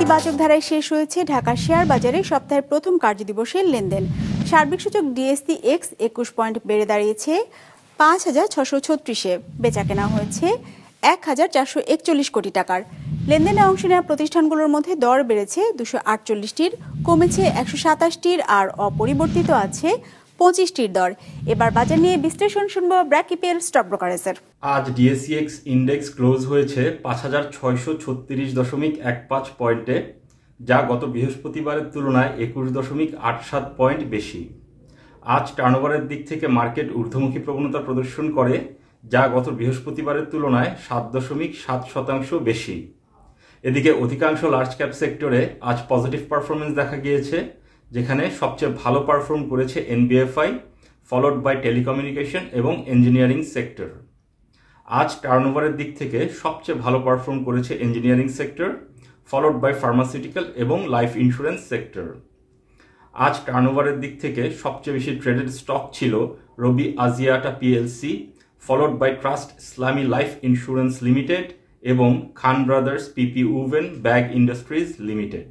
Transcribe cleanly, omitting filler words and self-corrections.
ইতিবাচক ধারায় শেষ হয়েছে ঢাকা শেয়ার বাজারে সপ্তাহের প্রথম কার্যদিবসের লেনদেন। সার্বিক সূচক ডিএসসি এক্স 21 পয়েন্ট বেড়ে দাঁড়িয়েছে ৫,৬৩৬-এ। বেচা কেনা হয়েছে ১,৪৪১ কোটি টাকার। লেনদেনে অংশ নেওয়া প্রতিষ্ঠানগুলোর মধ্যে দর বেড়েছে ২৪৮টির, কমেছে ১২৭টির, আর অপরিবর্তিত আছে 25টির দর। এবার বাজার নিয়ে বিশ্লেষণ শুনবো ব্র্যাক ইপিএল স্টক ব্রোকারেজের। আজ ডিএসইএক্স ইন্ডেক্স ক্লোজ হয়েছে ৫,৬৩৬.১৫ পয়েন্টে, যা গত বৃহস্পতিবারের তুলনায় ২১.৮৭ পয়েন্ট বেশি। আজ টার্নওভারের দিক থেকে মার্কেট ঊর্ধ্বমুখী প্রবণতা প্রদর্শন করে, যা গত বৃহস্পতিবারের তুলনায় ৭.৭% বেশি। এদিকে অধিকাংশ লার্জ ক্যাপ সেক্টরে আজ পজিটিভ পারফরমেন্স দেখা গিয়েছে, যেখানে সবচেয়ে ভালো পারফর্ম করেছে এনবিএফআই, ফলোড বাই টেলিকমিউনিকেশন এবং ইঞ্জিনিয়ারিং সেক্টর। আজ টার্নওভারের দিক থেকে সবচেয়ে ভালো পারফর্ম করেছে engineering sector, followed by pharmaceutical এবং লাইফ ইন্স্যুরেন্স সেক্টর। আজ টার্নওভারের দিক থেকে সবচেয়ে বেশি ট্রেডেড স্টক ছিল Robi Axiata PLC, followed by trust Islami life insurance limited এবং Khan brothers PP woven bag industries limited.